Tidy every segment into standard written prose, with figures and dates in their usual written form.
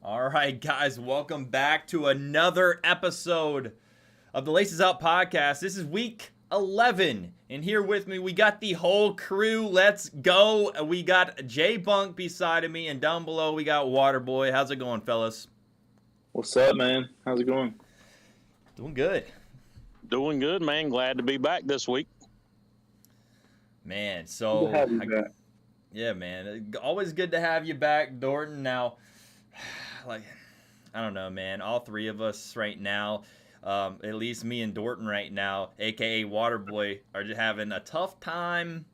All right, guys, welcome back to another episode of the Laces Out podcast. This is week 11, and here with me, we got the whole crew. Let's go. We got J Bunk beside of me, and down below, we got Waterboy. How's it going, fellas? What's up, man? How's it going? Doing good. Doing good, man. Glad to be back this week. Man, Good to have you back. Yeah, man. Always good to have you back, Dorton. Now, I don't know, man. All three of us right now, at least me and Dorton right now, a.k.a. Waterboy, are just having a tough time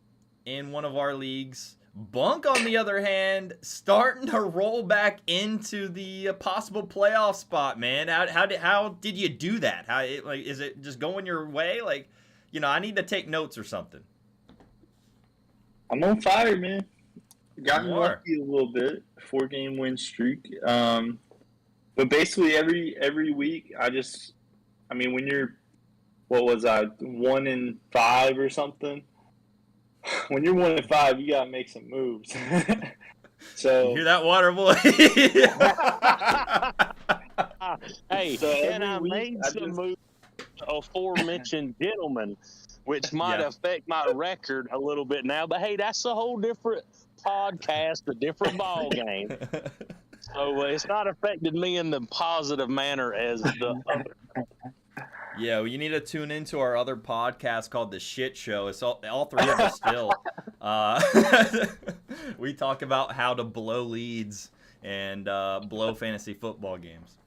in one of our leagues. Bunk, on the other hand, starting to roll back into the possible playoff spot, man. How did you do that? Is it just going your way? I need to take notes or something. I'm on fire, man. Got me lucky a little bit. 4-game win streak. But basically every week, when you're, 1-5 or something? When you're 1-5, you gotta make some moves. So you hear that, Waterboy? Hey, and I made some moves, aforementioned gentlemen, which might affect my record a little bit now. But hey, that's a whole different podcast, a different ball game. So it's not affected me in the positive manner as the other. Yeah, well, you need to tune into our other podcast called The Shit Show. It's all three of us still. We talk about how to blow leads and blow fantasy football games.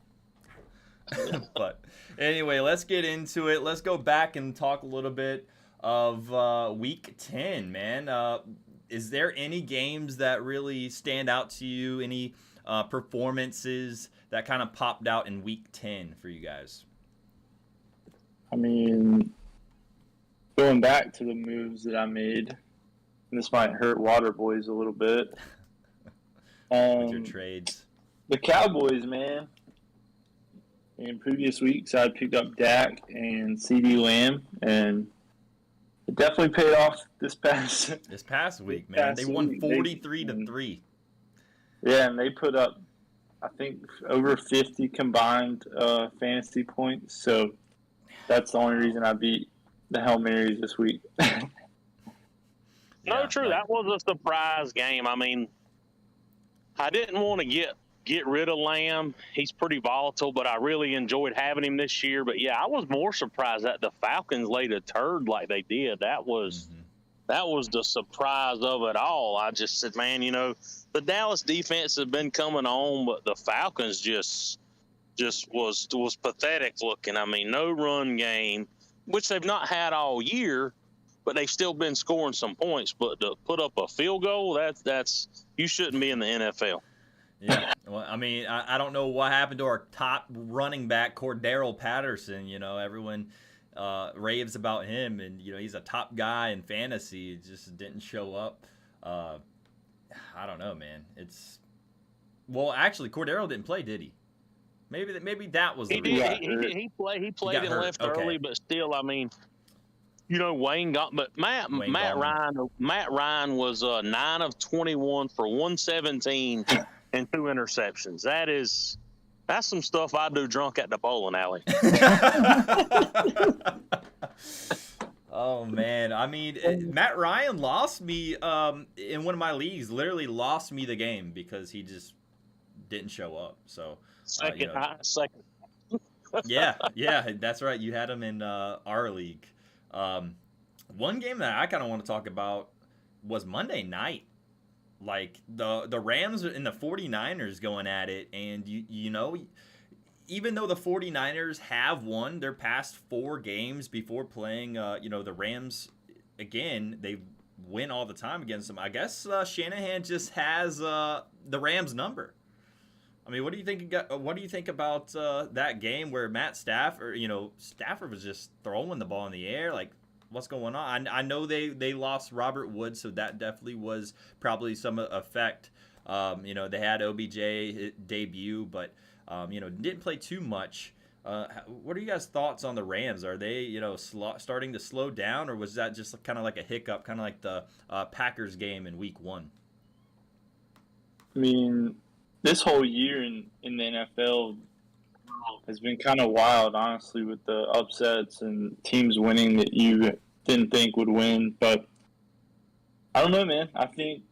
But anyway, let's get into it. Let's go back and talk a little bit of Week 10, man. Is there any games that really stand out to you? Any performances that kind of popped out in Week 10 for you guys? Going back to the moves that I made, and this might hurt Waterboys a little bit. With your trades. The Cowboys, man. In previous weeks, I picked up Dak and CD Lamb, and it definitely paid off this past week, man. They won 43-3. Yeah, and they put up, I think, over 50 combined fantasy points. So that's the only reason I beat the Hail Marys this week. No, true. That was a surprise game. I mean, I didn't want to get rid of Lamb. He's pretty volatile, but I really enjoyed having him this year. But yeah, I was more surprised that the Falcons laid a turd like they did. That was the surprise of it all. I just said, man, the Dallas defense has been coming on, but the Falcons just was pathetic looking. I mean, no run game, which they've not had all year, but they've still been scoring some points. But to put up a field goal, that's you shouldn't be in the NFL. Yeah, well, I mean, I don't know what happened to our top running back, Cordero Patterson. Everyone raves about him, and he's a top guy in fantasy. It just didn't show up. I don't know, man. Actually, Cordero didn't play, did he? Maybe that was the reason. He played and left early, but still, I mean, Wayne got, but Matt Ryan was 9 of 21 for 117 and 2 interceptions. That's some stuff I do drunk at the bowling alley. Oh man, I mean, Matt Ryan lost me in one of my leagues. Literally lost me the game because he just didn't show up. So. Second. Yeah, that's right. You had him in our league. One game that I kind of want to talk about was Monday night. Like the Rams and the 49ers going at it, and even though the 49ers have won their past 4 games before playing the Rams again, they win all the time against them. I guess Shanahan just has the Rams number. I mean, what do you think about that game where Stafford was just throwing the ball in the air? Like, what's going on? I know they lost Robert Woods, so that definitely was probably some effect. They had OBJ debut, but didn't play too much. What are you guys' thoughts on the Rams? Are they starting to slow down, or was that just kind of like a hiccup, kind of like the Packers game in Week 1? I mean, this whole year in the NFL has been kind of wild, honestly, with the upsets and teams winning that you didn't think would win. But I don't know, man. I think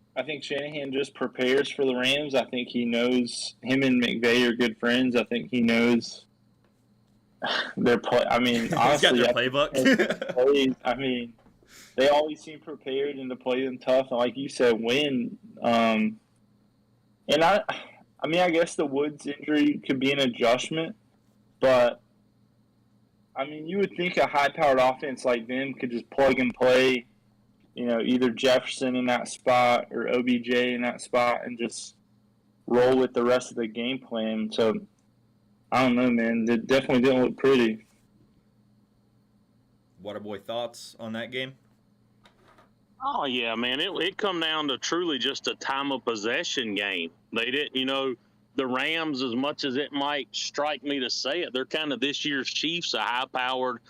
Shanahan just prepares for the Rams. I think he knows him and McVay are good friends. I think he knows their play. I mean, honestly, he's got their playbook. I mean, they always seem prepared and to play them tough, and like you said, win. And I guess the Woods injury could be an adjustment, but I mean, you would think a high-powered offense like them could just plug and play, either Jefferson in that spot or OBJ in that spot and just roll with the rest of the game plan. So, I don't know, man. It definitely didn't look pretty. Waterboy, thoughts on that game? Oh, yeah, man. It come down to truly just a time of possession game. They didn't, the Rams, as much as it might strike me to say it, they're kind of this year's Chiefs, a high-powered,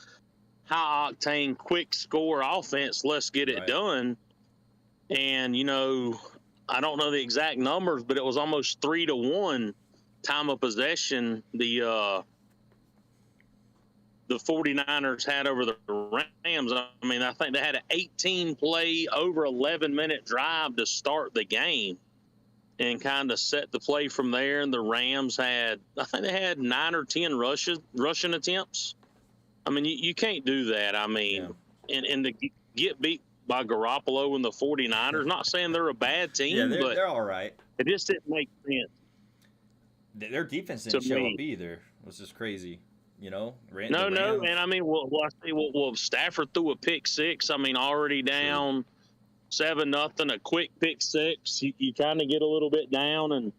high-octane, quick-score offense. Let's get it done. And, I don't know the exact numbers, but it was almost 3-1 time of possession the 49ers had over the Rams. I mean, I think they had an 18-play, over 11-minute drive to start the game and kind of set the play from there. And the Rams I think they had 9 or 10 rushing attempts. I mean, you can't do that. I mean, and to get beat by Garoppolo and the 49ers, not saying they're a bad team, but they're all right. It just didn't make sense. Their defense didn't show up either. It was just crazy. No, and I mean, Stafford threw a pick six. I mean, already down 7-0, a quick pick six. You kind of get a little bit down, and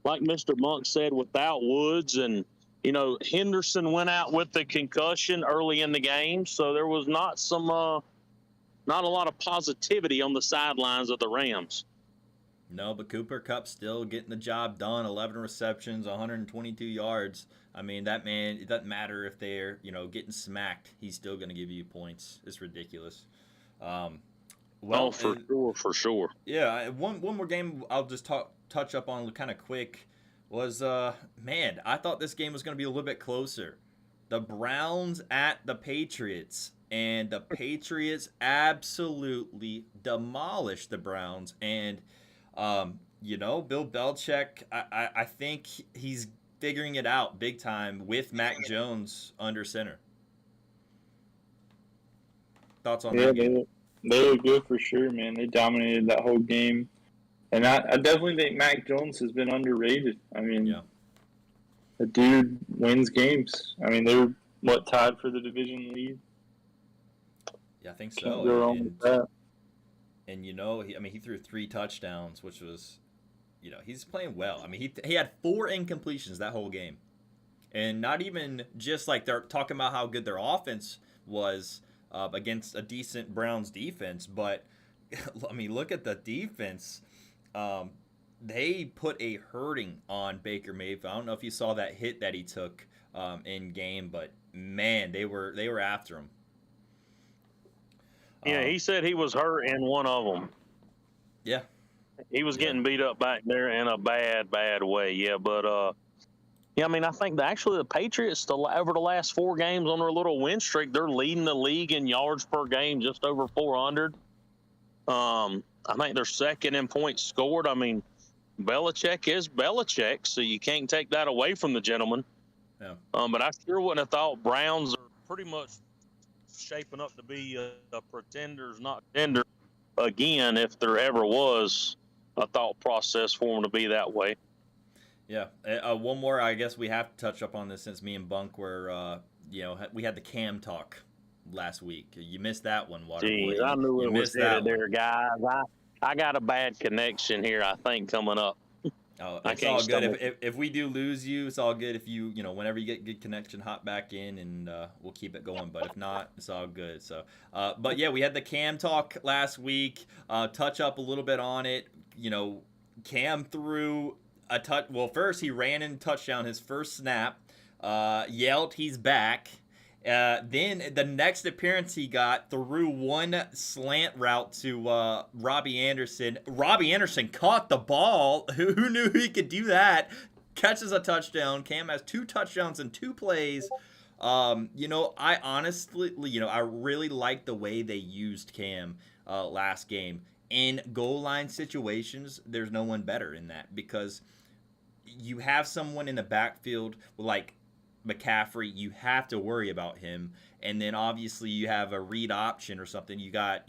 like Mr. Bunk said, without Woods and Henderson went out with the concussion early in the game, so there was not a lot of positivity on the sidelines of the Rams. No, but Cooper Kupp's still getting the job done. 11 receptions, 122 yards. I mean, that man, it doesn't matter if they're, getting smacked. He's still going to give you points. It's ridiculous. For sure. Yeah, one more game I'll just touch up on kind of quick was, I thought this game was going to be a little bit closer. The Browns at the Patriots. And the Patriots absolutely demolished the Browns. And Bill Belichick, I think he's figuring it out big time with Mac Jones under center. Thoughts on that game? They were good for sure, man. They dominated that whole game. And I definitely think Mac Jones has been underrated. I mean, the dude wins games. I mean, they were, tied for the division lead? Yeah, I think so. And he threw 3 touchdowns, which was, he's playing well. I mean, he had 4 incompletions that whole game. And not even just like they're talking about how good their offense was against a decent Browns defense, but I mean, look at the defense. They put a hurting on Baker Mayfield. I don't know if you saw that hit that he took in game, but man, they were after him. Yeah, he said he was hurt in one of them. Yeah. He was getting beat up back there in a bad, bad way. Yeah, but, I mean, I think the Patriots, over the last 4 games on their little win streak, they're leading the league in yards per game, just over 400. I think they're second in points scored. I mean, Belichick is Belichick, so you can't take that away from the gentleman. Yeah. But I sure wouldn't have thought Browns are pretty much shaping up to be a pretenders, not contender again, if there ever was a thought process for them to be that way. Yeah. One more, I guess we have to touch up on this since me and Bunk were, we had the Cam talk last week. You missed that one, Waterboy. Geez, I knew it was headed there, guys. I got a bad connection here, I think, coming up. Oh, it's all good. If we do lose you, it's all good. If you, whenever you get good connection, hop back in and we'll keep it going. But if not, it's all good. So, but yeah, we had the Cam talk last week. Touch up a little bit on it. Cam threw a touch. Well, first he ran in touchdown his first snap. Yelled he's back, Then the next appearance he got threw one slant route to Robbie Anderson. Robbie Anderson caught the ball. Who knew he could do that? Catches a touchdown. Cam has 2 touchdowns in 2 plays. I honestly, I really like the way they used Cam last game. In goal line situations, there's no one better in that because you have someone in the backfield like McCaffrey, you have to worry about him. And then obviously you have a read option or something. You got,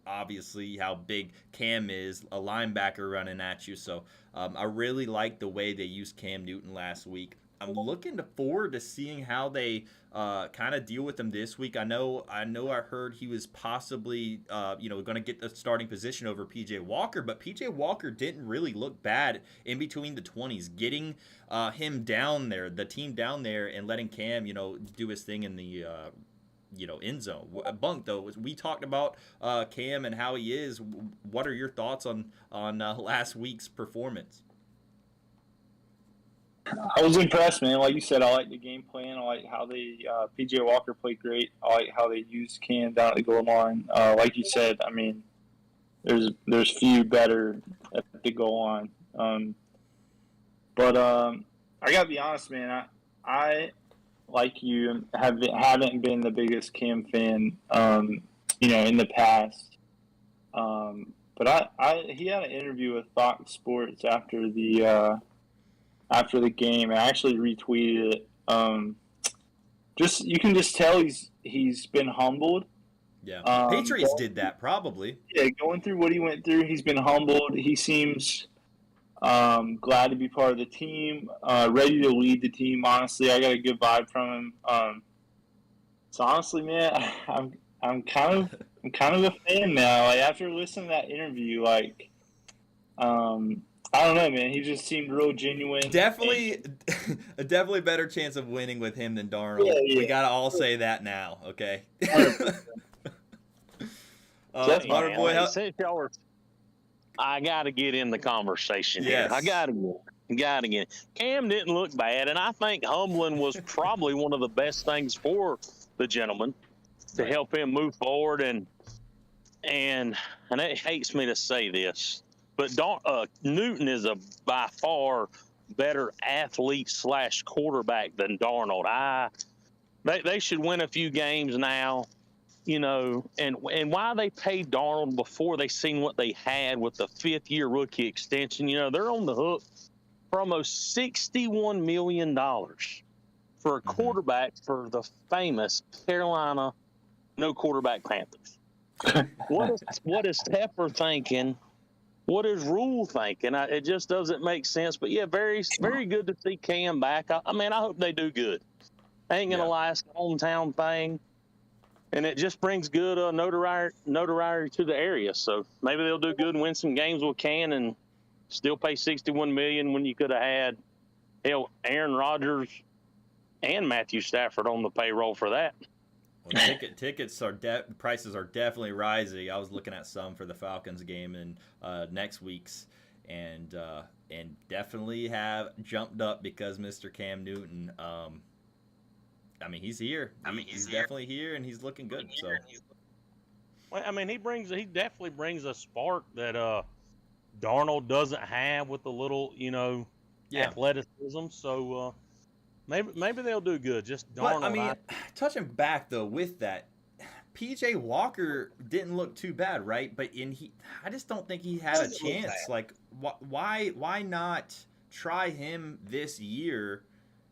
obviously how big Cam is, a linebacker running at you. So I really like the way they used Cam Newton last week. I'm looking forward to seeing how they kind of deal with him this week. I heard he was possibly, going to get the starting position over P.J. Walker, but P.J. Walker didn't really look bad in between the 20s. Getting him down there, the team down there, and letting Cam, do his thing in the end zone. Bunk, though, we talked about Cam and how he is. What are your thoughts on last week's performance? I was impressed, man. Like you said, I like the game plan. I like how they P.J. Walker played great. I like how they used Cam down at the goal line. Like you said, I mean, there's few better at the goal line. But I gotta be honest, man. I like you haven't been the biggest Cam fan, in the past. But he had an interview with Fox Sports after the game. I actually retweeted it. You can just tell he's been humbled. Yeah, Patriots did that probably. Yeah, going through what he went through, he's been humbled. He seems glad to be part of the team, ready to lead the team. Honestly, I got a good vibe from him. So honestly, man, I'm kind of a fan now. Like after listening to that interview, I don't know, man. He just seemed real genuine. Definitely better chance of winning with him than Darnold. Yeah. We gotta all say that now, okay? I gotta get in the conversation here. I gotta get. Cam didn't look bad, and I think humbling was probably one of the best things for the gentleman to help him move forward. And it hates me to say this, but Newton is a by far better athlete / quarterback than Darnold. They should win a few games now, and why they paid Darnold before they seen what they had with the 5th-year rookie extension. They're on the hook for almost $61 million for a quarterback for the famous Carolina no quarterback Panthers. What is Tepper thinking? What is Rule thinking? It just doesn't make sense. But yeah, very, very good to see Cam back. I hope they do good. Ain't gonna lie, it's a hometown thing, and it just brings good notoriety to the area. So maybe they'll do good and win some games with Cam and still pay $61 million when you could have had Aaron Rodgers and Matthew Stafford on the payroll for that. Well, tickets prices are definitely rising. I was looking at some for the Falcons game and next week's, and definitely have jumped up because Mr. Cam Newton. He's here. He's definitely here, and he's looking good. So, he definitely brings a spark that Darnold doesn't have with the little athleticism. So. Maybe they'll do good. Just Darnold. Touching back though with that, P.J. Walker didn't look too bad, right? But I just don't think he had a chance. Like, why not try him this year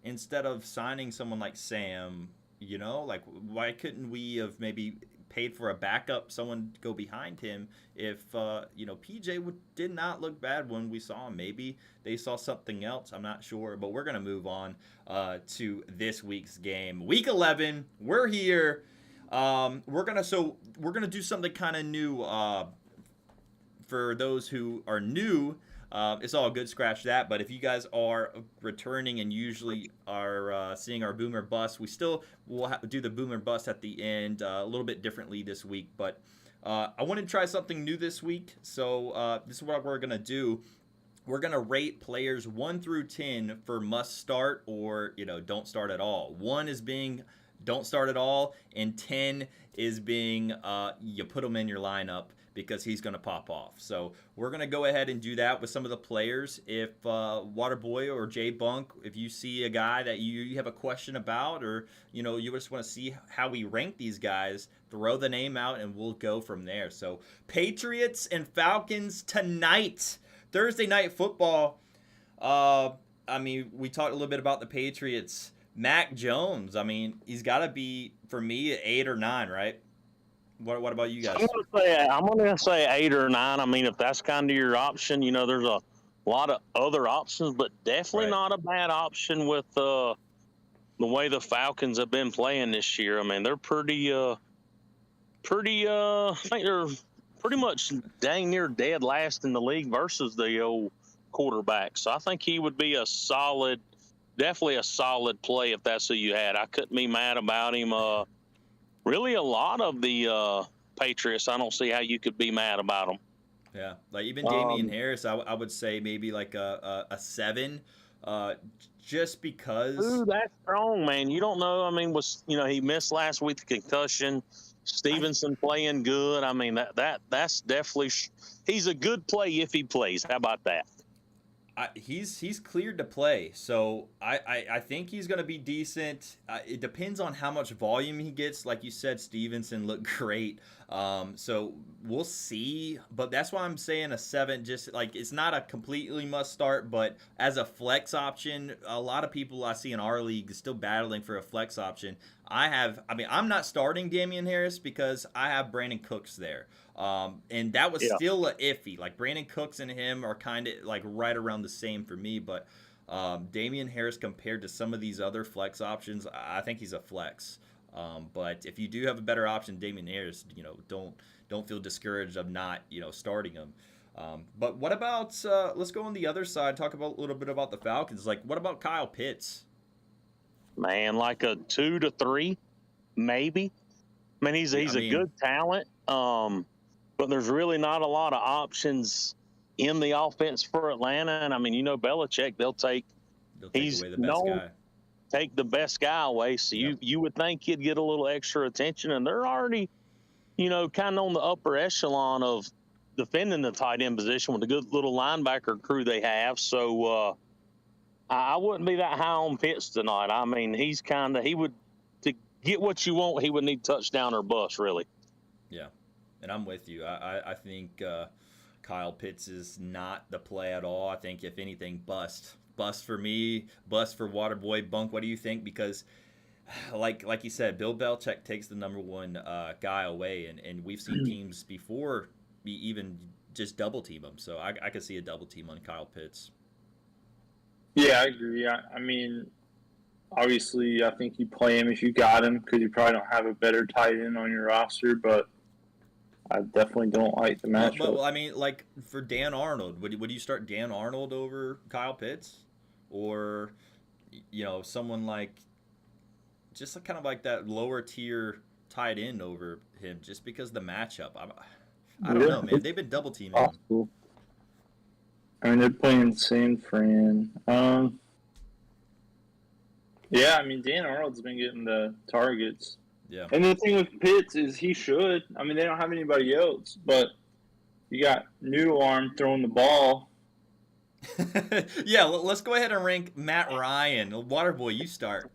instead of signing someone like Sam? Why couldn't we have maybe paid for a backup, someone to go behind him? If PJ did not look bad when we saw him. Maybe they saw something else. I'm not sure, but we're gonna move on to this week's game, Week 11. We're here. We're gonna do something kind of new for those who are new. It's all good, scratch that. But if you guys are returning and usually are seeing our Boomer Bust, we still will do the Boomer Bust at the end a little bit differently this week. But I wanted to try something new this week. So this is what we're going to do. We're going to rate players 1 through 10 for must start or, don't start at all. 1 is being don't start at all, and 10 is being you put him in your lineup because he's going to pop off. So we're going to go ahead and do that with some of the players. If Waterboy or Jay Bunk, if you see a guy that you have a question about, or you just want to see how we rank these guys, throw the name out and we'll go from there. So Patriots and Falcons tonight, Thursday night football. I mean, we talked a little bit about the Patriots. Mac Jones, I mean, he's got to be, for me, 8 or 9, right? What about you guys? I'm gonna say 8 or 9. I mean, if that's kind of your option, there's a lot of other options, but definitely not a bad option with the way the Falcons have been playing this year. I mean, they're pretty. I think they're pretty much dang near dead last in the league versus the old quarterback. So I think he would be definitely a solid play if that's who you had. I couldn't be mad about him. Really, a lot of the Patriots, I don't see how you could be mad about them. Yeah, like even Damian Harris, I would say maybe like a 7, just because. Ooh, that's strong, man. You don't know. I mean, he missed last week, the concussion. Stevenson playing good. I mean, that's definitely he's a good play if he plays. How about that? He's cleared to play, so I think he's going to be decent. It depends on how much volume he gets. Like you said, Stevenson looked great, so we'll see. But that's why I'm saying a 7. Just like it's not a completely must start, but as a flex option, a lot of people I see in our league is still battling for a flex option. I'm not starting Damian Harris because I have Brandon Cooks there. And that was still a iffy. Like Brandon Cooks and him are kind of like right around the same for me. But Damian Harris compared to some of these other flex options, I think he's a flex. But if you do have a better option, Damian Harris, don't feel discouraged of not starting him. But what about let's go on the other side. Talk about a little bit about the Falcons. Like what about Kyle Pitts? Man, like a 2 to 3, maybe. I mean, he's a good talent. But there's really not a lot of options in the offense for Atlanta. And I mean, Belichick, they'll take away the best guy. Take the best guy away. So you would think he'd get a little extra attention. And they're already, kind of on the upper echelon of defending the tight end position with a good little linebacker crew they have. So I wouldn't be that high on Pitts tonight. I mean, to get what you want, he would need touchdown or bust, really. Yeah. And I'm with you. I think Kyle Pitts is not the play at all. I think, if anything, bust. Bust for me, bust for Waterboy. Bunk, what do you think? Because, like you said, Bill Belichick takes the number 1 guy away, and we've seen teams before even just double team him. So I could see a double team on Kyle Pitts. Yeah, I agree. I mean, obviously, I think you play him if you got him because you probably don't have a better tight end on your roster, but I definitely don't like the matchup. But I mean, like for Dan Arnold, would you start Dan Arnold over Kyle Pitts, or someone like just kind of like that lower tier tight end over him, just because the matchup? I don't know, man. They've been double teaming him. I mean, they're playing San Fran. Yeah, I mean, Dan Arnold's been getting the targets. Yeah. And the thing with Pitts is he should. I mean, they don't have anybody else, but you got Noodle Arm throwing the ball. Yeah, let's go ahead and rank Matt Ryan. Waterboy, you start.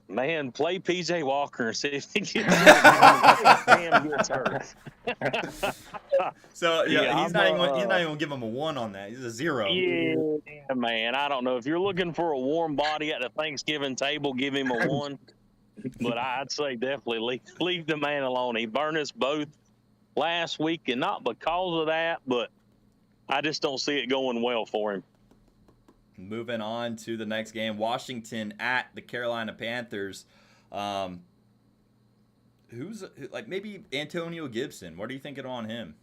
Man, play PJ Walker and see if he gets hurt. So he's not even gonna give him a 1 on that. He's a 0. Yeah, man. I don't know if you're looking for a warm body at the Thanksgiving table, give him a 1. But I'd say definitely leave the man alone. He burned us both last week, and not because of that, but I just don't see it going well for him. Moving on to the next game, Washington at the Carolina Panthers. Who's like maybe Antonio Gibson? What are you thinking on him?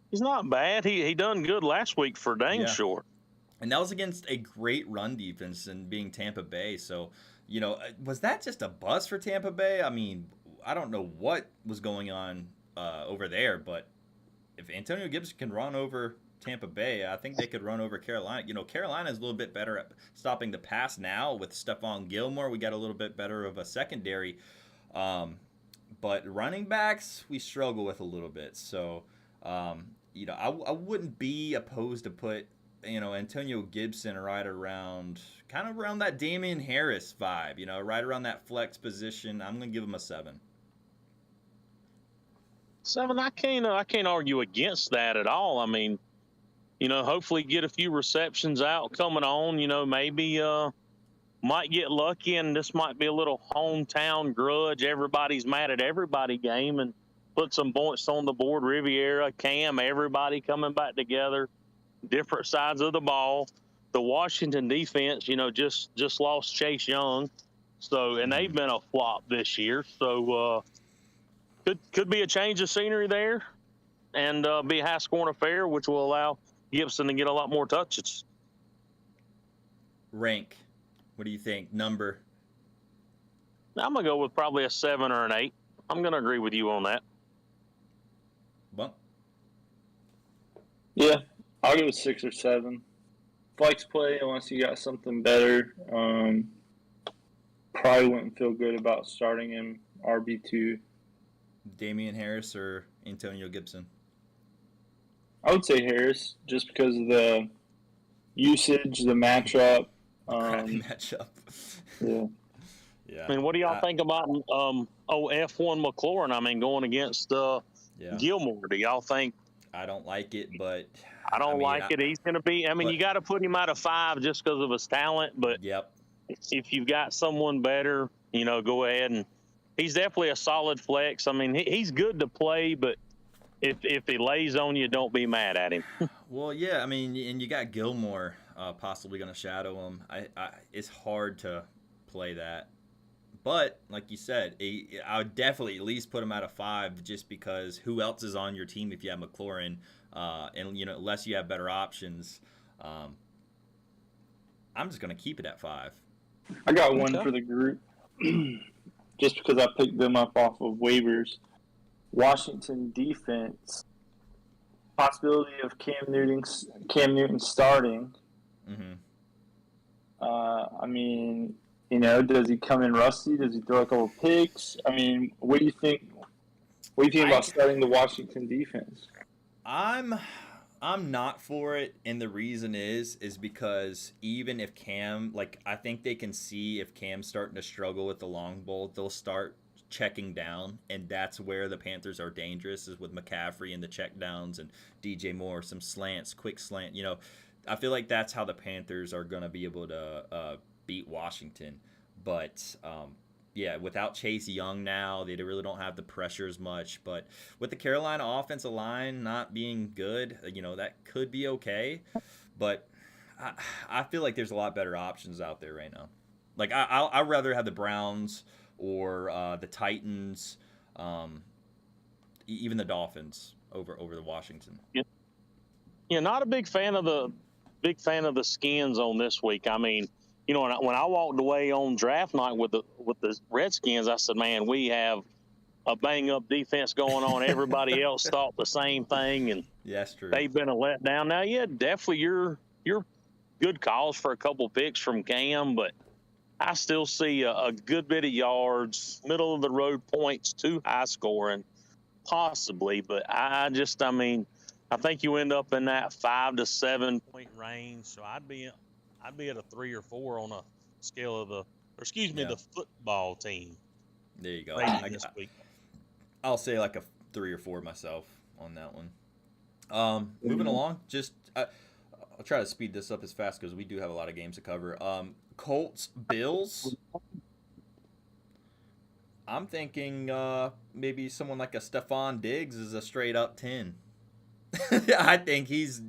He's not bad. He done good last week for dang sure. And that was against a great run defense and being Tampa Bay. So, was that just a bust for Tampa Bay? I mean, I don't know what was going on over there, but if Antonio Gibson can run over Tampa Bay. I think they could run over Carolina. Carolina's a little bit better at stopping the pass now with Stephon Gilmore. We got a little bit better of a secondary. But running backs, we struggle with a little bit. So, I wouldn't be opposed to put, Antonio Gibson kind of around that Damian Harris vibe, right around that flex position. I'm going to give him a 7. 7, I can't argue against that at all. I mean, hopefully get a few receptions out coming on. Maybe might get lucky, and this might be a little hometown grudge. Everybody's mad at everybody game, and put some points on the board. Riviera, Cam, everybody coming back together, different sides of the ball. The Washington defense, just lost Chase Young, and they've been a flop this year. So could be a change of scenery there, and be a high-scoring affair, which will allow Gibson to get a lot more touches. Rank. What do you think? Number? I'm going to go with probably a 7 or an 8. I'm going to agree with you on that. Bunk? Yeah, I'll go with 6 or 7. Flex play, unless you got something better. Probably wouldn't feel good about starting him RB2. Damian Harris or Antonio Gibson? I would say Harris, just because of the usage, the matchup. Crappy matchup. Yeah. Yeah. I mean, what do y'all think about F1 McLaurin? I mean, going against Gilmore. Do y'all think? I don't like it, but I don't like it. He's going to be. I mean, you got to put him out of 5 just because of his talent. But yep. If you've got someone better, go ahead, and he's definitely a solid flex. I mean, he's good to play, but if he lays on you, don't be mad at him. Well, yeah, I mean, and you got Gilmore possibly going to shadow him. It's hard to play that. But, like you said, I would definitely at least put him out of 5 just because who else is on your team if you have McLaurin? And, unless you have better options. I'm just going to keep it at 5. I got one for the group just because I picked them up off of waivers. Washington defense, possibility of Cam Newton starting. Mm-hmm. I mean, does he come in rusty? Does he throw a couple picks? I mean, what do you think? What do you think about starting the Washington defense? I'm not for it, and the reason is because even if Cam, I think they can see if Cam's starting to struggle with the long ball, they'll start checking down, and that's where the Panthers are dangerous, is with McCaffrey and the check downs and DJ Moore, some slants, quick slant. I feel like that's how the Panthers are going to be able to beat Washington. But without Chase Young now, they really don't have the pressure as much. But with the Carolina offensive line not being good, that could be okay. But I feel like there's a lot better options out there right now. I'd rather have the Browns or the Titans, even the Dolphins over the Washington. Yeah, not a big fan of the Skins on this week. I mean, when I walked away on draft night with the Redskins, I said, man, we have a bang-up defense going on. Everybody else thought the same thing, and that's true. They've been a letdown. Now, yeah, definitely you're good calls for a couple picks from Cam, but I still see a good bit of yards, middle-of-the-road points, too high scoring, possibly. But I think you end up in that 5 to 7 point range. So I'd be at a 3 or 4 on a scale of the football team. There you go. This week. I'll say like a 3 or 4 myself on that one. Moving along, I'll try to speed this up as fast because we do have a lot of games to cover. Colts Bills. I'm thinking maybe someone like a Stephon Diggs is a straight up 10. I think he's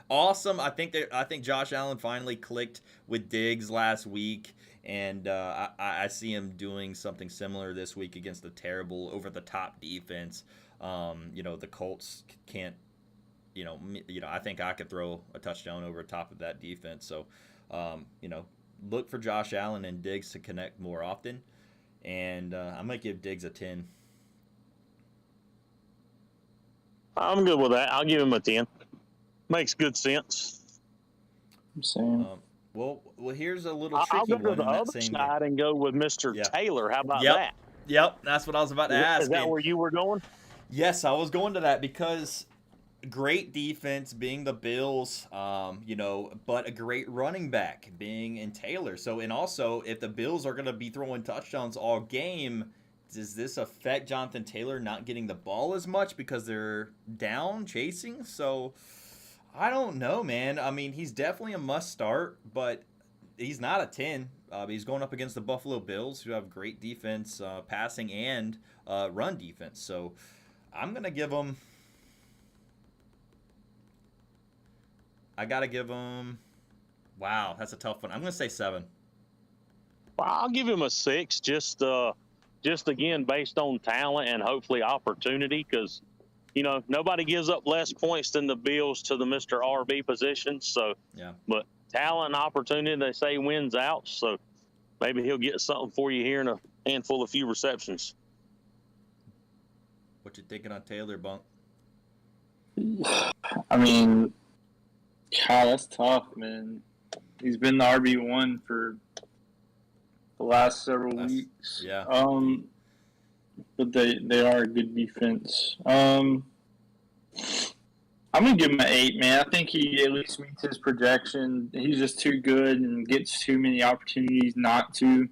awesome. I think Josh Allen finally clicked with Diggs last week, and I see him doing something similar this week against the terrible over the top defense. The Colts can't. I think I could throw a touchdown over the top of that defense. So, look for Josh Allen and Diggs to connect more often, and I might give Diggs a 10. I'm good with that. I'll give him a 10. Makes good sense. I'm saying. Well, here's a little I'll tricky go to one the in that other same game. side and go with Mr. Yeah. Taylor. How about Yep. that? Yep, that's what I was about to ask. Is that where you were going? Yes, I was going to that because great defense being the Bills, but a great running back being in Taylor. So, and also, if the Bills are going to be throwing touchdowns all game, does this affect Jonathan Taylor not getting the ball as much because they're down chasing? So, I don't know, man. I mean, he's definitely a must start, but he's not a 10. He's going up against the Buffalo Bills, who have great defense, passing and run defense. So, I'm going to give him... I got to give him... Wow, that's a tough one. I'm going to say 7. Well, I'll give him a 6, just again, based on talent and hopefully opportunity, because, nobody gives up less points than the Bills to the Mr. RB position. So, yeah. But talent and opportunity, they say, wins out. So maybe he'll get something for you here in a handful of few receptions. What you thinking on Taylor, Bunk? I mean, God, that's tough, man. He's been the RB1 for the last several weeks. Yeah. But they are a good defense. I'm gonna give him an 8, man. I think he at least meets his projection. He's just too good and gets too many opportunities not to.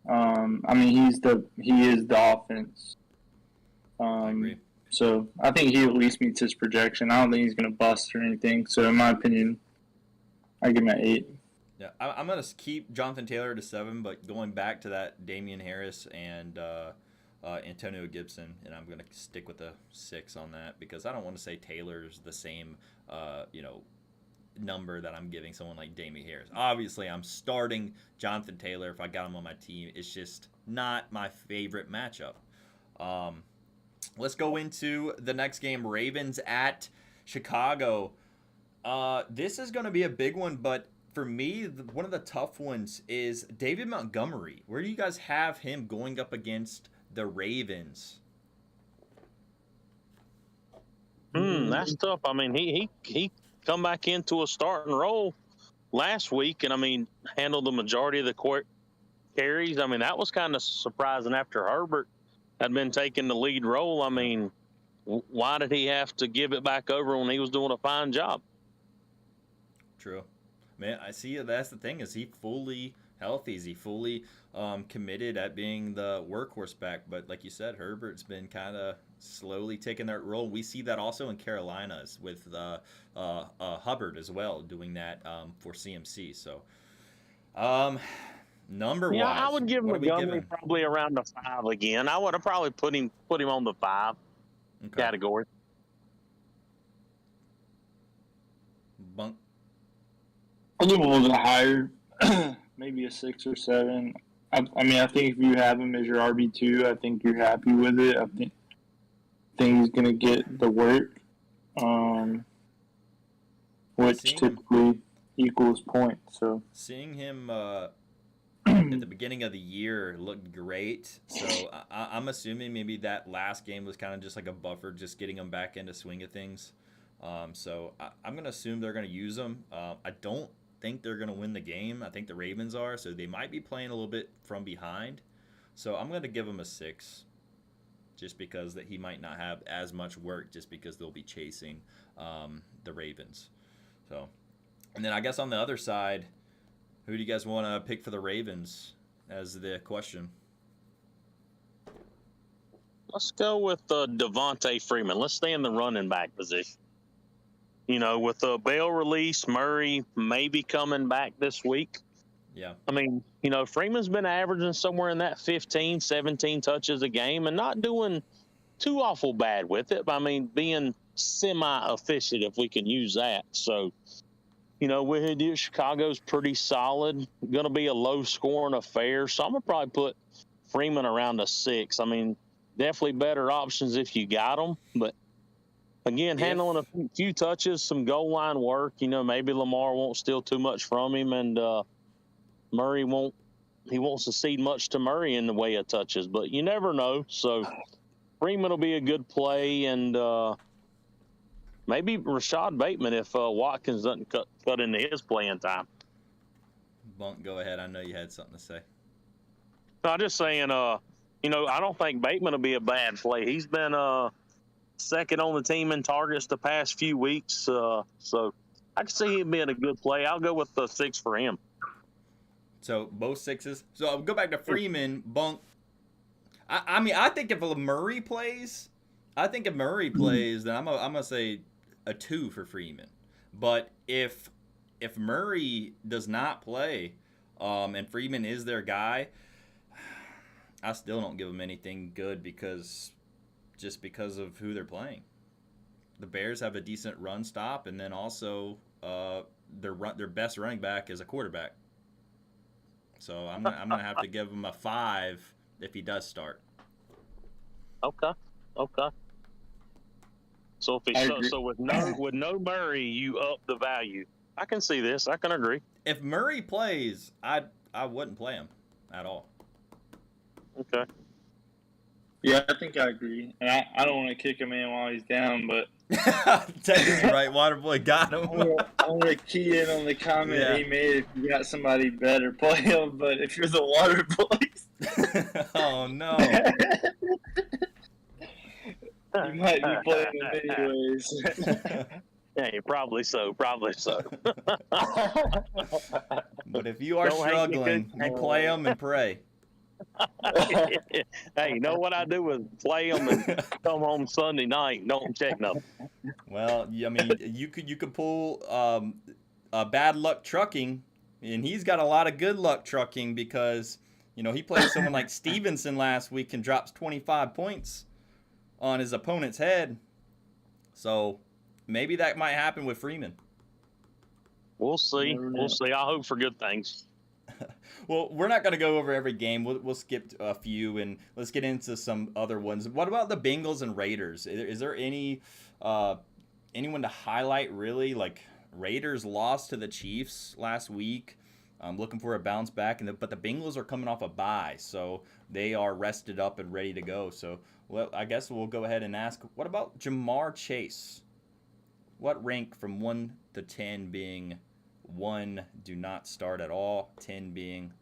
I mean, he is the offense. I agree. So I think he at least meets his projection. I don't think he's going to bust or anything. So in my opinion, I give him an 8. Yeah, I'm going to keep Jonathan Taylor to 7, but going back to that Damian Harris and Antonio Gibson, and I'm going to stick with a 6 on that because I don't want to say Taylor's the same, number that I'm giving someone like Damian Harris. Obviously, I'm starting Jonathan Taylor if I got him on my team. It's just not my favorite matchup. Let's go into the next game, Ravens at Chicago. This is going to be a big one, but for me, one of the tough ones is David Montgomery. Where do you guys have him going up against the Ravens? That's tough. I mean, he come back into a starting role last week, and I mean, handled the majority of the carries. I mean, that was kind of surprising after Herbert had been taking the lead role. I mean, why did he have to give it back over when he was doing a fine job? True. Man, I see that's the thing. Is he fully healthy? Is he fully committed at being the workhorse back? But like you said, Herbert's been kind of slowly taking that role. We see that also in Carolina's with Hubbard as well, doing that for CMC. So, number-wise, I would give Montgomery probably around the 5 again. I would have probably put him on the 5 category. Bunk. I'll give him a little bit higher, maybe a 6 or 7. I mean, I think if you have him as your RB2, I think you're happy with it. I think he's going to get the work, which typically equals points. So seeing him at the beginning of the year looked great. So I'm assuming maybe that last game was kind of just like a buffer, just getting him back into swing of things. So I'm going to assume they're going to use him. I don't think they're going to win the game. I think the Ravens are, so they might be playing a little bit from behind. So I'm going to give him a 6, just because that he might not have as much work, just because they'll be chasing the Ravens. So, and then I guess on the other side, who do you guys want to pick for the Ravens as the question? Let's go with Devontae Freeman. Let's stay in the running back position. With the Bell release, Murray maybe coming back this week. Yeah. I mean, Freeman's been averaging somewhere in that 15, 17 touches a game and not doing too awful bad with it. But, I mean, being semi-efficient, if we can use that. So, Chicago's pretty solid. Going to be a low-scoring affair. So I'm going to probably put Freeman around a 6. I mean, definitely better options if you got them. But, again, handling a few touches, some goal line work. Maybe Lamar won't steal too much from him, and Murray won't succeed much to Murray in the way of touches. But you never know. So Freeman will be a good play, and maybe Rashad Bateman if Watkins doesn't cut into his playing time. Bunk, go ahead. I know you had something to say. No, I'm just saying, I don't think Bateman will be a bad play. He's been second on the team in targets the past few weeks, so I can see him being a good play. I'll go with the 6 for him. So both 6s. So I'll go back to Freeman. Bunk. I mean, I think if Murray plays, then I'm gonna say a 2 for Freeman. But if Murray does not play, and Freeman is their guy, I still don't give him anything good because of who they're playing. The Bears have a decent run stop, and then also their best running back is a quarterback. So I'm gonna have to give him a 5 if he does start. Okay. So with no Murray, you up the value. I can see this. I can agree. If Murray plays, I wouldn't play him at all. Okay. Yeah, I think I agree. And I don't want to kick him in while he's down, but Technically, right, Waterboy got him. I'm going to key in on the comment he made. If you got somebody better, play him. But if you're the Waterboys, oh no, you might be playing him anyways. Yeah, probably so. But if you are struggling, you play them and pray. Hey, you know what I do is play them and come home Sunday night and don't check nothing. Well, I mean, you could pull bad luck trucking, and he's got a lot of good luck trucking because he played someone like Stevenson last week and drops 25 points on his opponent's head. So maybe that might happen with Freeman. We'll see. I hope for good things. Well, we're not going to go over every game. We'll skip a few and let's get into some other ones. What about the Bengals and Raiders? Is there anyone to highlight really? Like Raiders lost to the Chiefs last week. I'm looking for a bounce back, but the Bengals are coming off a bye, so they are rested up and ready to go. So I guess we'll go ahead and ask, what about Jamar Chase? What rank from 1 to 10 being 1, do not start at all. 10 being,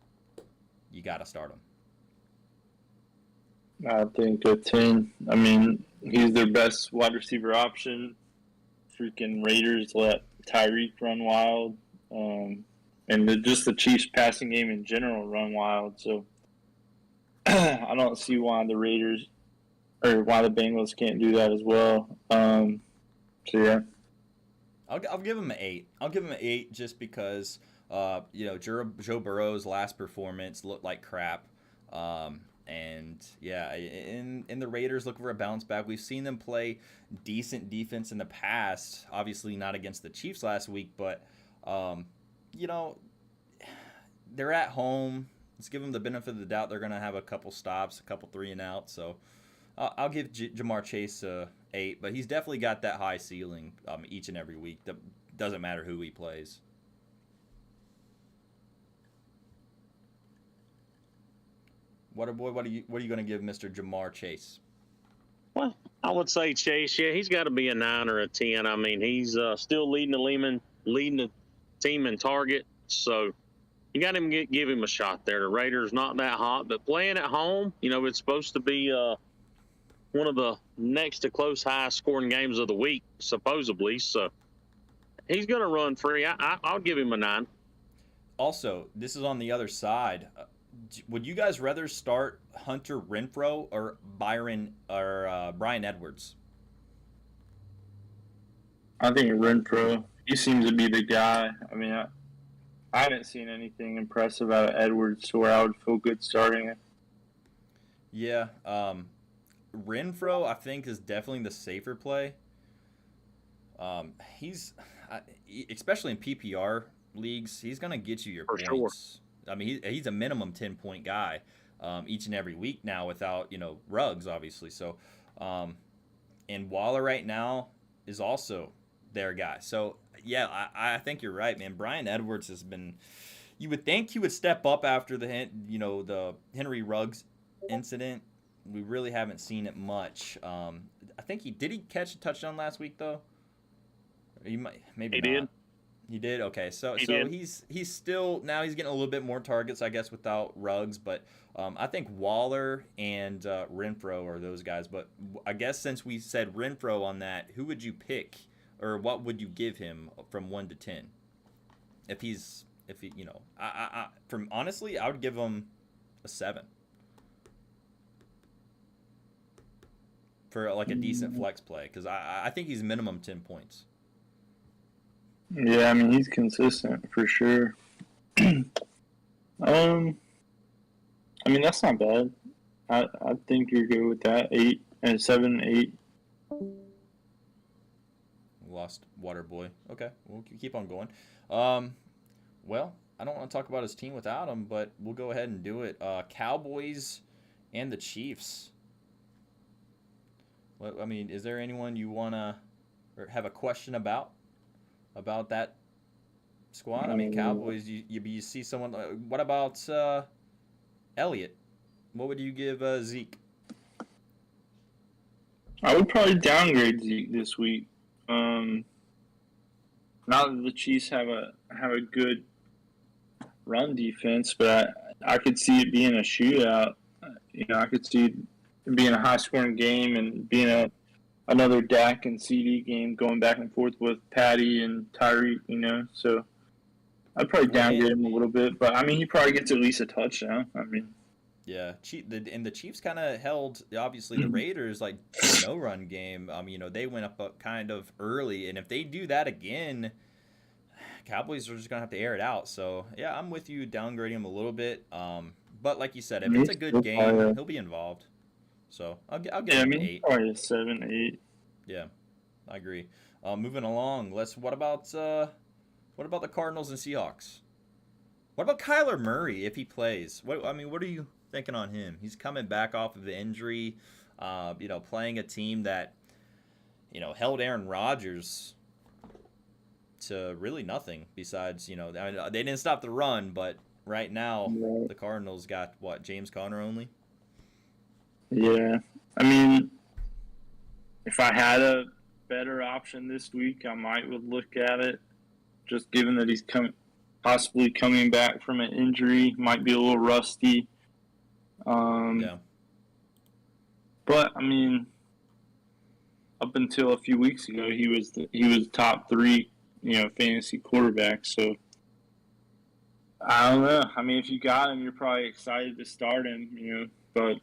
you got to start him. I think a 10. I mean, he's their best wide receiver option. Freaking Raiders let Tyreek run wild. And just the Chiefs passing game in general run wild. So I don't see why the Raiders or why the Bengals can't do that as well. So, yeah. I'll give him an 8. I'll give him an 8 just because, Joe Burrow's last performance looked like crap. And, yeah, in the Raiders looking for a bounce back. We've seen them play decent defense in the past. Obviously not against the Chiefs last week, but, they're at home. Let's give them the benefit of the doubt. They're going to have a couple stops, a couple 3 and out. So I'll give Jamar Chase a 8, but he's definitely got that high ceiling each and every week. That doesn't matter who he plays. Waterboy, what are you going to give Mr. Jamar Chase? Well, I would say Chase. Yeah, he's got to be a 9 or a 10. I mean, he's still leading the team in target. So you got to give him a shot there. The Raiders not that hot, but playing at home, it's supposed to be one of the next to close highest scoring games of the week, supposedly. So he's going to run free. I'll give him a 9. Also, this is on the other side. Would you guys rather start Hunter Renfrow or Brian Edwards? I think Renfrow. He seems to be the guy. I mean, I haven't seen anything impressive out of Edwards to where I would feel good starting it. Yeah, Renfrow, I think, is definitely the safer play. He's, especially in PPR leagues, he's going to get you your points. Sure. I mean, he's a minimum 10-point guy each and every week now without, Ruggs, obviously. So, and Waller right now is also their guy. So, yeah, I think you're right, man. Brian Edwards has been – you would think he would step up after the Henry Ruggs incident. We really haven't seen it much. I think did he catch a touchdown last week, though? He might, maybe He not. did. He did. Okay, so He so did. he's still now he's getting a little bit more targets, I guess, without Ruggs. But I think Waller and Renfro are those guys. But I guess since we said Renfro on that, who would you pick, or what would you give him from 1 to 10? If he, from honestly, I would give him a 7 for like a decent flex play because I think he's minimum 10 points. Yeah, I mean he's consistent for sure. I mean that's not bad. I think you're good with that. 7, 8. Lost Water Boy. Okay, we'll keep on going. Well, I don't want to talk about his team without him, but we'll go ahead and do it. Cowboys and the Chiefs. I mean, is there anyone you wanna or have a question about that squad? I mean, Cowboys. You see someone. What about Elliott? What would you give Zeke? I would probably downgrade Zeke this week. Not that the Chiefs have a good run defense, but I could see it being a shootout. I could see it being a high scoring game and being another Dak and CD game going back and forth with Patty and Tyreek. So I'd probably downgrade him a little bit, but I mean he probably gets at least a touchdown. I mean. Yeah, the Chiefs kind of held obviously the Raiders like no run game. They went up kind of early, and if they do that again, Cowboys are just gonna have to air it out. So yeah, I'm with you, downgrading him a little bit. But like you said, if it's a good game, he'll be involved. So I'll give him an 8. Probably a 7, 8. Yeah, I agree. Moving along, what about the Cardinals and Seahawks? What about Kyler Murray if he plays? What are you thinking on him? He's coming back off of the injury, playing a team that, held Aaron Rodgers to really nothing besides, they didn't stop the run, but right now the Cardinals got James Conner only? Yeah. I mean, if I had a better option this week, I would look at it, just given that he's possibly coming back from an injury, might be a little rusty. Yeah. But I mean, up until a few weeks ago, he was top 3, fantasy quarterback. So I don't know. I mean, if you got him, you're probably excited to start him. But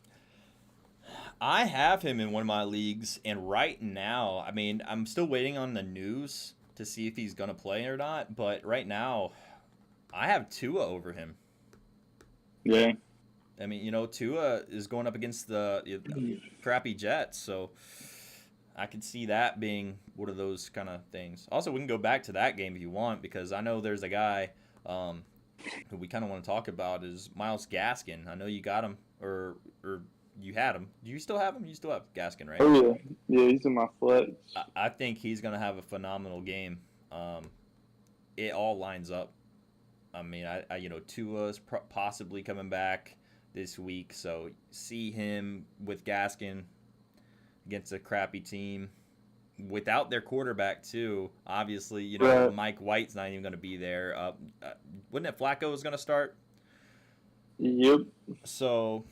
I have him in one of my leagues, and right now, I mean, I'm still waiting on the news to see if he's gonna play or not. But right now, I have Tua over him. Yeah. I mean, Tua is going up against the crappy Jets, so I could see that being one of those kind of things. Also, we can go back to that game if you want, because I know there's a guy who we kind of want to talk about is Myles Gaskin. I know you got him, or you had him. Do you still have him? You still have Gaskin, right? Oh, yeah. Yeah, he's in my flex. I think he's going to have a phenomenal game. It all lines up. I mean, Tua's possibly coming back this week, so see him with Gaskin against a crappy team without their quarterback too. Obviously, Right. Mike White's not even going to be there. Wouldn't it Flacco was going to start? Yep. So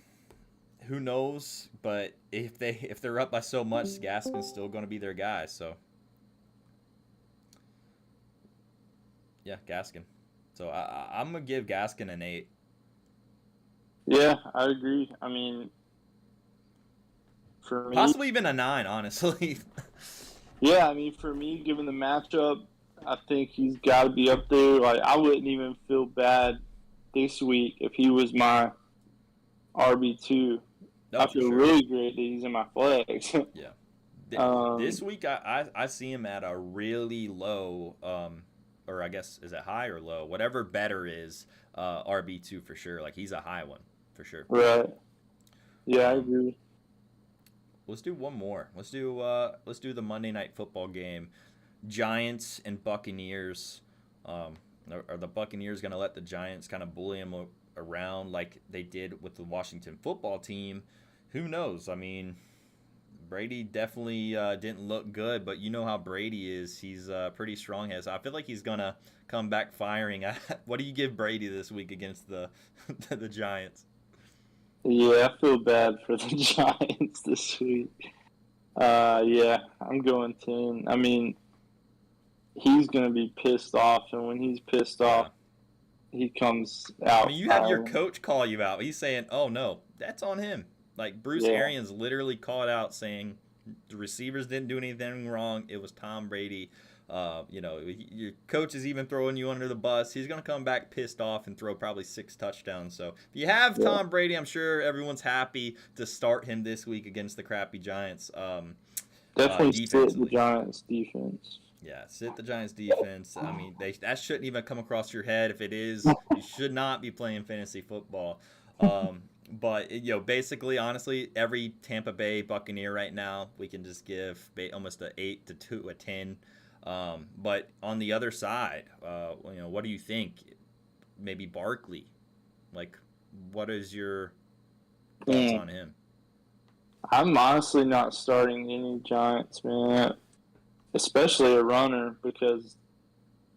who knows? But if they're up by so much, Gaskin's still going to be their guy. So yeah, Gaskin. So I'm gonna give Gaskin an 8. Yeah, I agree. I mean, for me, Possibly even a 9, honestly. yeah, I mean, for me, given the matchup, I think he's got to be up there. Like, I wouldn't even feel bad this week if he was my RB2. No, I for feel sure. really great that he's in my flex. Yeah. This week, I see him at a really low, or I guess, is it high or low? Whatever better is, RB2 for sure. Like, he's a high one, for sure. Right. Yeah, I agree. Let's do one more. Let's do the Monday Night Football game. Giants and Buccaneers. Are the Buccaneers going to let the Giants kind of bully them around like they did with the Washington football team? Who knows? I mean, Brady definitely didn't look good, but you know how Brady is. He's pretty strong. So I feel like he's gonna come back firing. What do you give Brady this week against the the Giants? Yeah, I feel bad for the Giants this week. Yeah, I'm going 10. I mean, he's going to be pissed off, and when he's pissed off, he comes out. I mean, you have your coach call you out. He's saying, "Oh no, that's on him." Like Bruce Arians literally called out saying the receivers didn't do anything wrong. It was Tom Brady. Your coach is even throwing you under the bus. He's going to come back pissed off and throw probably 6 touchdowns. So if you have Tom Brady, I'm sure everyone's happy to start him this week against the crappy Giants. Definitely sit the Giants defense. Yeah, sit the Giants defense. I mean, that shouldn't even come across your head. If it is, you should not be playing fantasy football. But basically, honestly, every Tampa Bay Buccaneer right now, we can just give almost an 8 to 2, a 10. But on the other side, what do you think? Maybe Barkley. Like, what is your thoughts on him? I'm honestly not starting any Giants, man. Especially a runner, because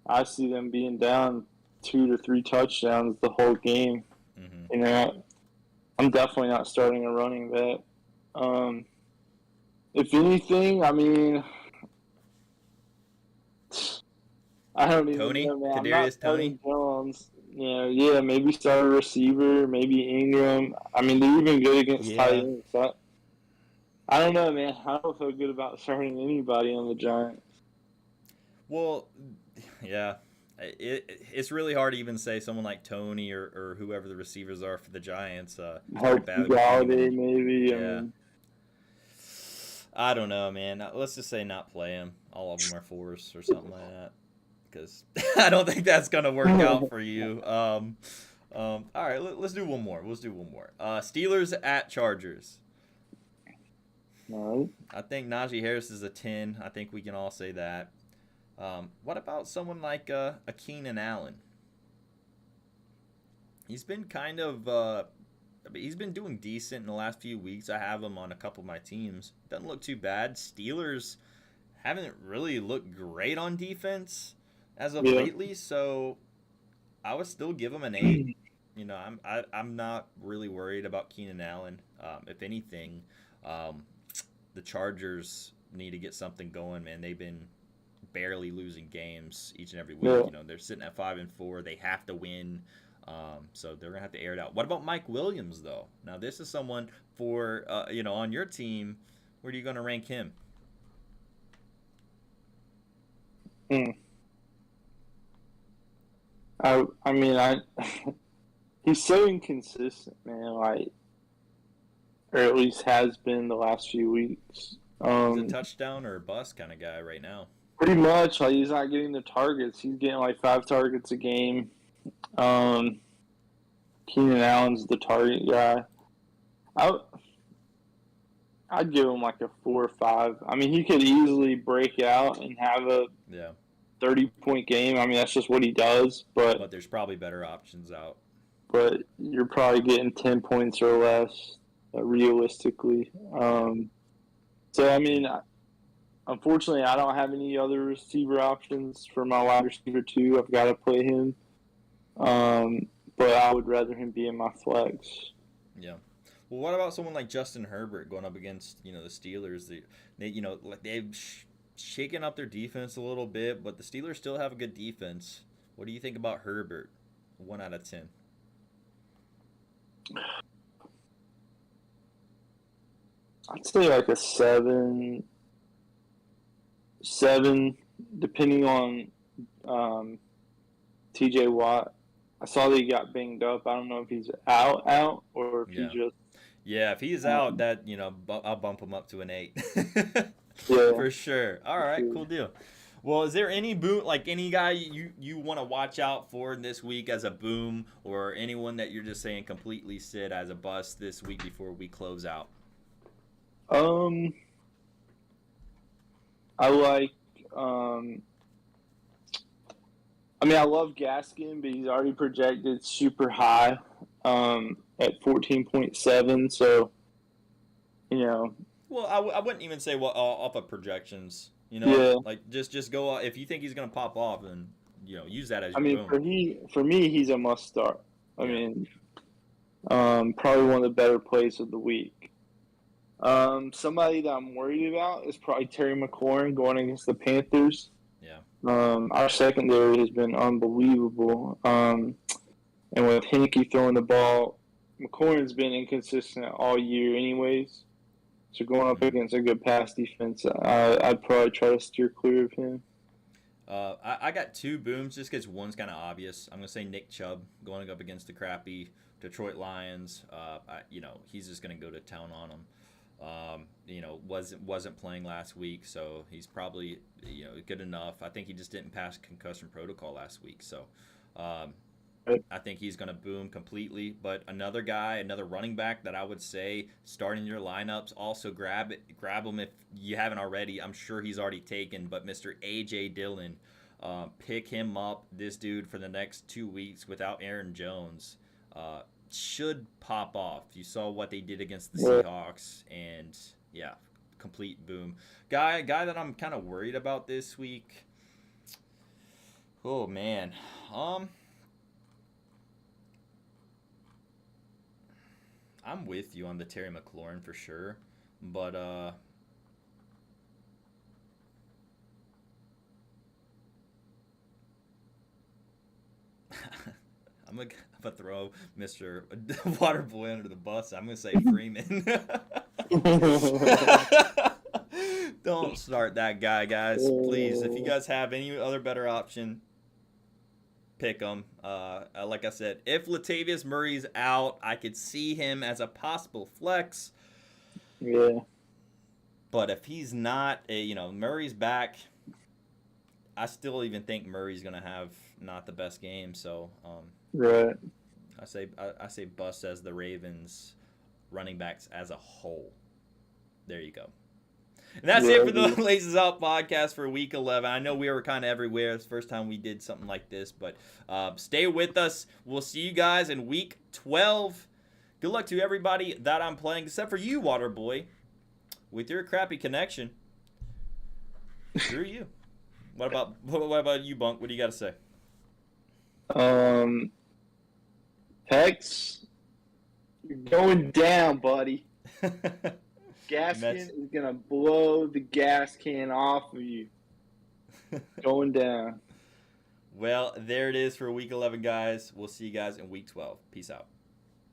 I see them being down 2 to 3 touchdowns the whole game. Mm-hmm. I'm definitely not starting a running back. If anything, I mean, I don't even know, man. I'm not starting Jones. Maybe start a receiver, maybe Ingram. I mean, they're even good against tight ends. I don't know, man. I don't feel good about starting anybody on the Giants. Well, yeah. It's really hard to even say someone like Tony or whoever the receivers are for the Giants. Galladay, maybe. Yeah. I don't know, man. Let's just say not play him. All of them are 4s or something like that. Because I don't think that's going to work out for you. All right, let's do one more. Steelers at Chargers. All right. I think Najee Harris is a 10. I think we can all say that. What about someone like a Keenan Allen? He's been kind of he's been doing decent in the last few weeks. I have him on a couple of my teams. Doesn't look too bad. Steelers haven't really looked great on defense as of lately, so I would still give him an 8. I'm not really worried about Keenan Allen. If anything, the Chargers need to get something going, man. They've been barely losing games each and every week. They're sitting at 5-4. They have to win, so they're gonna have to air it out. What about Mike Williams, though? Now, this is someone for on your team. Where are you gonna rank him? I mean, he's so inconsistent, man. Like, or at least has been the last few weeks. He's a touchdown or bust kind of guy right now. Pretty much. Like, he's not getting the targets. He's getting like 5 targets a game. Keenan Allen's the target guy. I'd give him like a 4 or 5. I mean, he could easily break out and have a 30-point game. I mean, that's just what he does. But there's probably better options out. But you're probably getting 10 points or less, realistically. So, I mean, unfortunately, I don't have any other receiver options for my wide receiver 2. I've got to play him. But I would rather him be in my flex. Yeah. Well, what about someone like Justin Herbert going up against, the Steelers? They've shaken up their defense a little bit, but the Steelers still have a good defense. What do you think about Herbert? 1 out of 10. I'd say like a 7, depending on TJ Watt. I saw that he got banged up. I don't know if he's out, or if he just... Yeah, if he's out, that, I'll bump him up to an 8. For sure. All right, cool deal. Well, is there any any guy you want to watch out for this week as a boom, or anyone that you're just saying completely sit as a bust this week before we close out? I like, I love Gaskin, but he's already projected super high, at 14.7. So, Well, I wouldn't even say off of projections. Yeah. Like just go if you think he's gonna pop off, and use that as I your mean, boom. for me, he's a must start. I Yeah. mean, probably one of the better plays of the week. Somebody that I'm worried about is probably Terry McLaurin going against the Panthers. Yeah. Our secondary has been unbelievable. And with Heineke throwing the ball, McLaurin's been inconsistent all year, anyways. So going up against a good pass defense, I'd probably try to steer clear of him. I got two booms just because one's kind of obvious. I'm gonna say Nick Chubb going up against the crappy Detroit Lions. He's just gonna go to town on them. Wasn't playing last week, so he's probably good enough. I think he just didn't pass concussion protocol last week, so I think he's going to boom completely. But another running back that I would say starting your lineups, also grab him if you haven't already. I'm sure he's already taken, but Mr. A.J. Dillon, pick him up. This dude for the next 2 weeks without Aaron Jones should pop off. You saw what they did against the Seahawks, and yeah, complete boom. Guy that I'm kind of worried about this week. Oh man, I'm with you on the Terry McLaurin for sure, but I'm gonna throw Mr. Waterboy under the bus. I'm gonna say Freeman. Don't start that guy, guys. Please, if you guys have any other better option, pick him. Like I said, if Latavius Murray's out, I could see him as a possible flex. Yeah. But if he's not, Murray's back, I still even think Murray's gonna have not the best game. So, right. I say bust as the Ravens running backs as a whole. There you go. And that's it for the Laces Out podcast for week 11. I know we were kind of everywhere. It's the first time we did something like this, but stay with us. We'll see you guys in week 12. Good luck to everybody that I'm playing, except for you, Waterboy, with your crappy connection. Screw you. What about you, Bunk? What do you got to say? Hex, you're going down, buddy. Gaskin is going to blow the gas can off of you. Going down. Well, there it is for week 11, guys. We'll see you guys in week 12. Peace out.